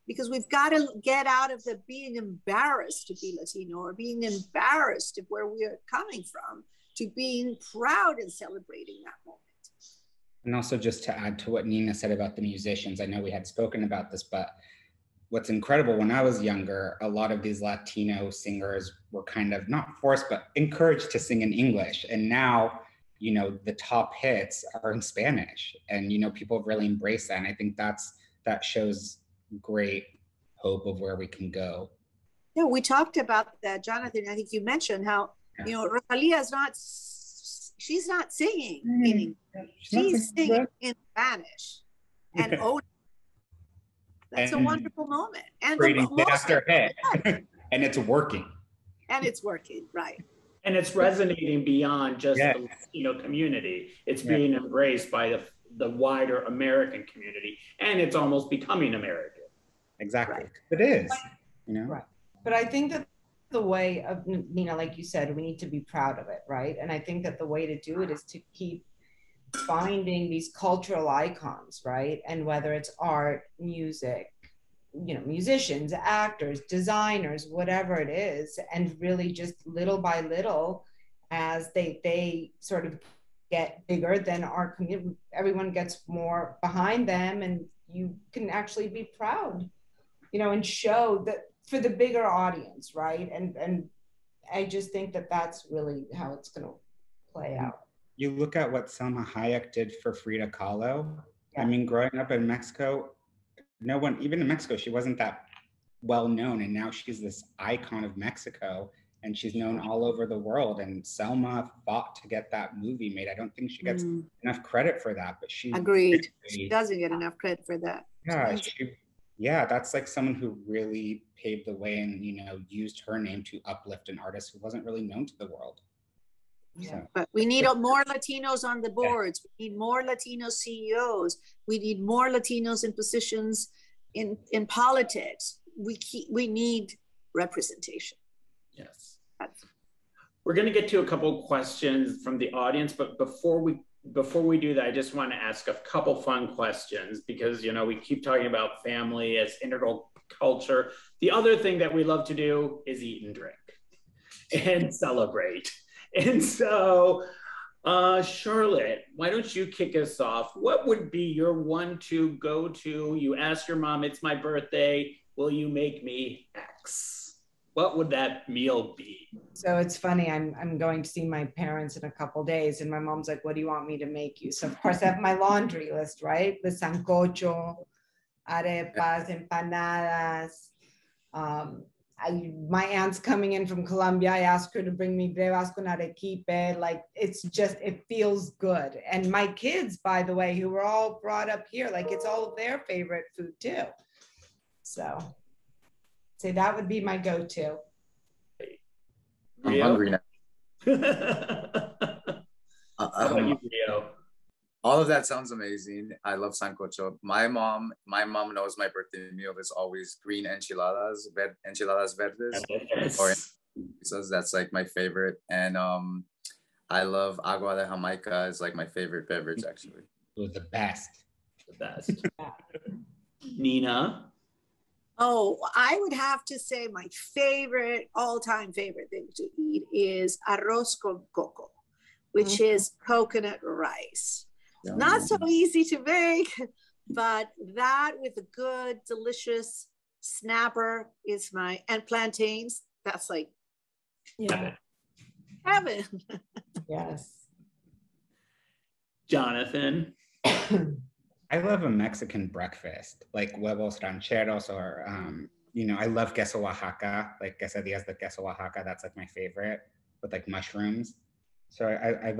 Because we've got to get out of the being embarrassed to be Latino or being embarrassed of where we are coming from, to being proud and celebrating that moment. And also, just to add to what Nina said about the musicians, I know we had spoken about this, but what's incredible, when I was younger, a lot of these Latino singers were kind of not forced, but encouraged to sing in English. And now, you know, the top hits are in Spanish, and, you know, people have really embraced that. And I think that shows great hope of where we can go. Yeah, we talked about that, Jonathan. I think you mentioned how, Rosalia she's not singing in English. She's singing in Spanish. And that's a wonderful moment. And creating hit after hit. And it's working. And it's working, right. And it's resonating beyond just the Latino community. It's being embraced by the wider American community, and it's almost becoming American. Exactly. Right. It is, Right. But I think that the way of, like you said, we need to be proud of it, right? And I think that the way to do it is to keep finding these cultural icons, right? And whether it's art, music, musicians, actors, designers, whatever it is, and really just little by little, as they sort of get bigger, then our community, everyone gets more behind them, and you can actually be proud, and show that for the bigger audience, right? And I just think that that's really how it's going to play out. You look at what Salma Hayek did for Frida Kahlo. Yeah. I mean, growing up in Mexico, no one, even in Mexico, she wasn't that well known, and now she's this icon of Mexico. and she's known all over the world. And Selma fought to get that movie made. I don't think she gets enough credit for that, but she agreed. Really, she doesn't get enough credit for that. Yeah, that's like someone who really paved the way and, you know, used her name to uplift an artist who wasn't really known to the world. Yeah, so. But we need more Latinos on the boards. We need more Latino CEOs. We need more Latinos in positions in politics. We need representation. Yes. We're going to get to a couple questions from the audience, but before we do that, I just want to ask a couple fun questions because, you know, we keep talking about family as integral culture. The other thing that we love to do is eat and drink and celebrate. And so, Charlotte, why don't you kick us off? What would be your 1-2 go-to? You ask your mom, it's my birthday, will you make me X? What would that meal be? So it's funny, I'm going to see my parents in a couple days, and my mom's like, what do you want me to make you? So of course I have my laundry list, right? The sancocho, arepas, empanadas. My aunt's coming in from Colombia. I asked her to bring me brevas con arequipe. Like, it's just, it feels good. And my kids, by the way, who were all brought up here, like, it's all of their favorite food too. So that would be my go-to. I'm hungry now. How about you, Rio? All of that sounds amazing. I love sancocho. My mom knows my birthday meal is always green enchiladas verdes. Or that's like my favorite. And I love agua de Jamaica is like my favorite beverage, actually. It was the best. The best. Nina? Oh, I would have to say my all-time favorite thing to eat is arroz con coco, which is coconut rice. Not so easy to make, but that with a good, delicious snapper is and plantains, that's like heaven. Yes. Jonathan? I love a Mexican breakfast, like huevos rancheros or, you know, I love queso Oaxaca, like quesadillas de queso Oaxaca. That's like my favorite with like mushrooms. So I've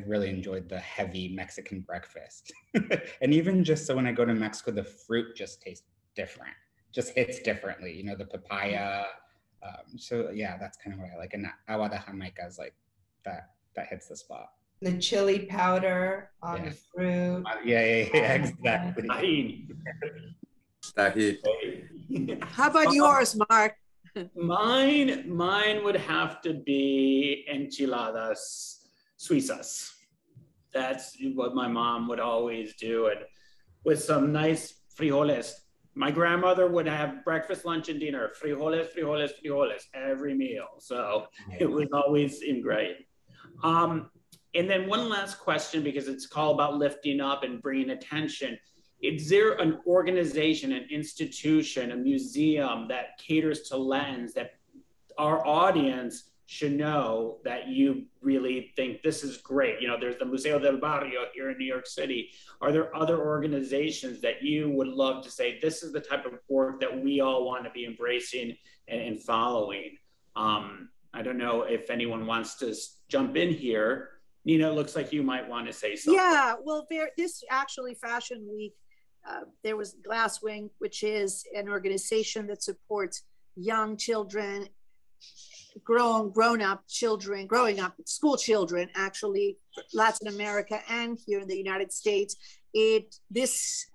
really enjoyed the heavy Mexican breakfast. And even just so when I go to Mexico, the fruit just tastes different, just hits differently, you know, the papaya. So yeah, that's kind of what I like. And agua de Jamaica is like, that hits the spot. The chili powder on the fruit. Yeah, exactly. How about yours, Mark? Mine would have to be enchiladas suizas. That's what my mom would always do, and with some nice frijoles. My grandmother would have breakfast, lunch, and dinner, frijoles every meal. So it was always ingrained. And then one last question, because it's all about lifting up and bringing attention. Is there an organization, an institution, a museum that caters to Latins that our audience should know that you really think this is great? You know, there's the Museo del Barrio here in New York City. Are there other organizations that you would love to say, this is the type of work that we all want to be embracing and following? I don't know if anyone wants to jump in here. Nina, it looks like you might want to say something. Yeah, well, this actually Fashion Week, there was Glasswing, which is an organization that supports young children, growing up school children, actually, Latin America and here in the United States. This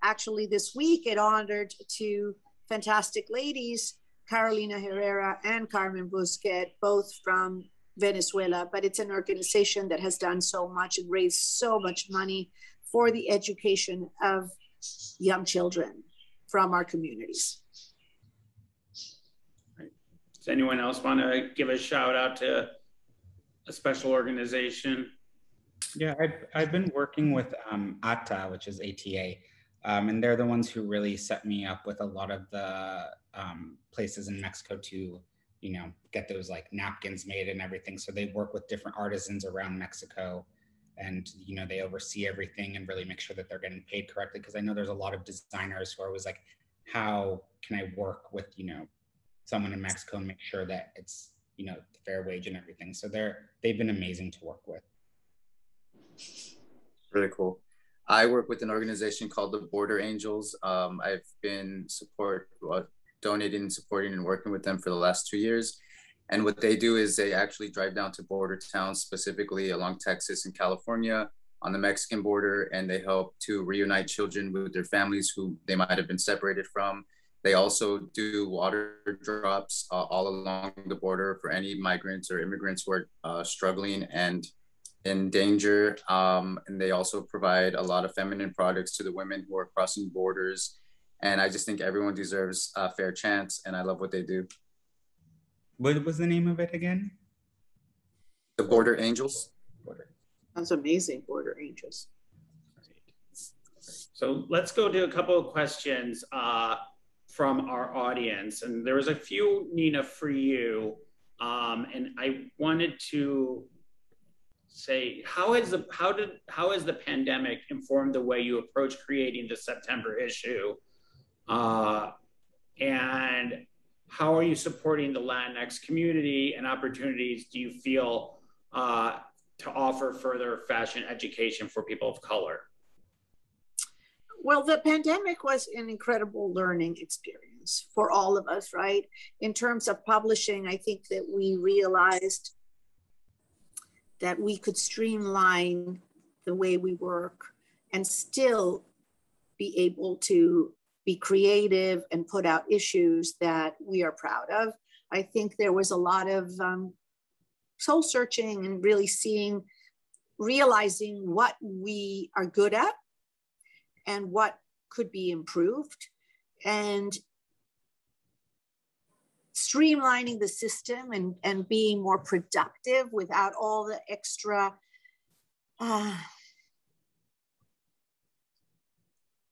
week it honored two fantastic ladies, Carolina Herrera and Carmen Busquet, both from Venezuela, but it's an organization that has done so much and raised so much money for the education of young children from our communities. Does anyone else want to give a shout out to a special organization? Yeah, I've been working with ATA, which is ATA, and they're the ones who really set me up with a lot of the places in Mexico to, you know, get those like napkins made and everything. So they work with different artisans around Mexico, and, you know, they oversee everything and really make sure that they're getting paid correctly. Because I know there's a lot of designers who are always like, how can I work with, you know, someone in Mexico and make sure that it's, fair wage and everything. So they've been amazing to work with. Really cool. I work with an organization called the Border Angels. I've been donating, supporting, and working with them for the last 2 years. And what they do is they actually drive down to border towns, specifically along Texas and California on the Mexican border, and they help to reunite children with their families who they might have been separated from. They also do water drops all along the border for any migrants or immigrants who are struggling and in danger. And they also provide a lot of feminine products to the women who are crossing borders. And I just think everyone deserves a fair chance, and I love what they do. What was the name of it again? The Border Angels. That's amazing, Border Angels. So let's go to a couple of questions from our audience. And there was a few, Nina, for you. And I wanted to say, how has the pandemic informed the way you approach creating the September issue? And how are you supporting the Latinx community, and opportunities do you feel to offer further fashion education for people of color? Well, the pandemic was an incredible learning experience for all of us, right? In terms of publishing, I think that we realized that we could streamline the way we work and still be able to be creative and put out issues that we are proud of. I think there was a lot of soul searching and really realizing what we are good at and what could be improved, and streamlining the system and being more productive without all the extra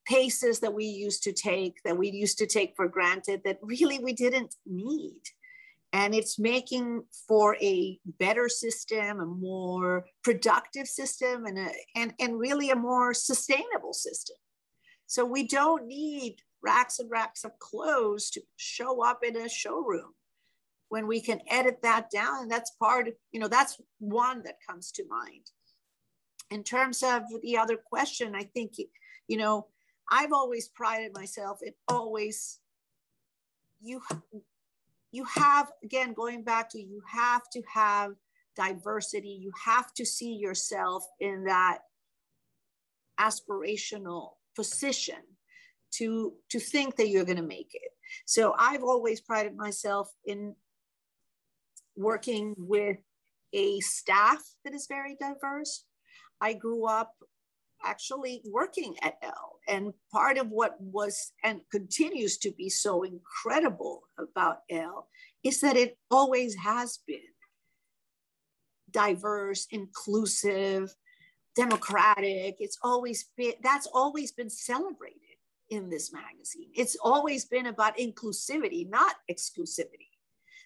paces that we used to take for granted that really we didn't need. And it's making for a better system, a more productive system, and really a more sustainable system. So we don't need racks and racks of clothes to show up in a showroom when we can edit that down. And that's that's one that comes to mind. In terms of the other question, I think, I've always prided myself in you have, again, going back to, you have to have diversity. You have to see yourself in that aspirational position to think that you're going to make it. So I've always prided myself in working with a staff that is very diverse. I grew up actually working at ELLE, and part of what was and continues to be so incredible about ELLE is that it always has been diverse, inclusive, democratic. That's always been celebrated in this magazine. It's always been about inclusivity, not exclusivity.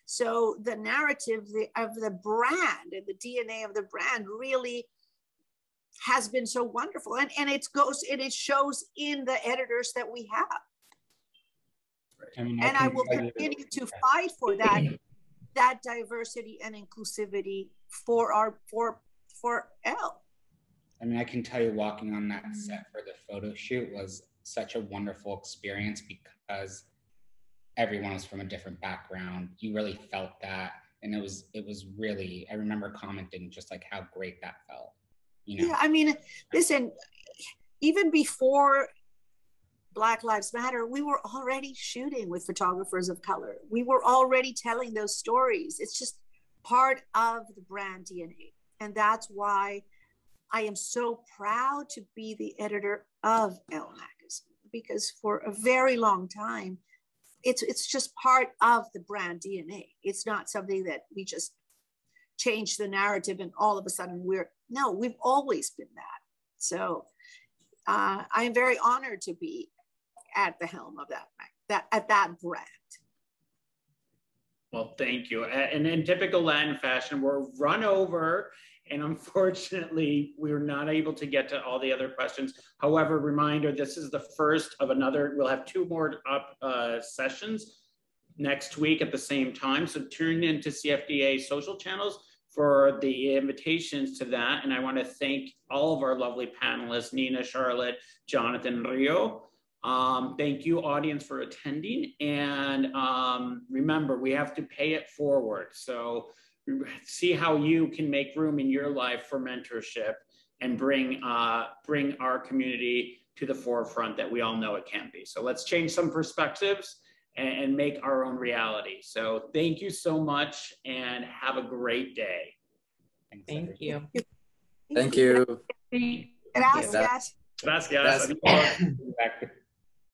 So the narrative of the brand and the DNA of the brand really has been so wonderful, and it shows in the editors that we have. And I will continue to fight for that diversity and inclusivity for ELLE. I mean, I can tell you, walking on that set for the photo shoot was such a wonderful experience because everyone was from a different background. You really felt that, and it was really, I remember commenting just like how great that felt. Yeah, I mean, listen, even before Black Lives Matter, we were already shooting with photographers of color. We were already telling those stories. It's just part of the brand DNA. And that's why I am so proud to be the editor of ELLE Magazine, because for a very long time, it's just part of the brand DNA. It's not something that we just change the narrative and all of a sudden we've always been that. So I am very honored to be at the helm of that brand. Well, thank you. And in typical Latin fashion, we're run over, and unfortunately, we're not able to get to all the other questions. However, reminder, this is the first of another. We'll have 2 more sessions next week at the same time. So tune into CFDA social channels for the invitations to that. And I want to thank all of our lovely panelists, Nina, Charlotte, Jonathan, Rio. Thank you, audience, for attending. And remember, we have to pay it forward. So see how you can make room in your life for mentorship and bring our community to the forefront that we all know it can be. So let's change some perspectives and make our own reality. So thank you so much and have a great day. Thank you. Thank you. Gracias. Gracias.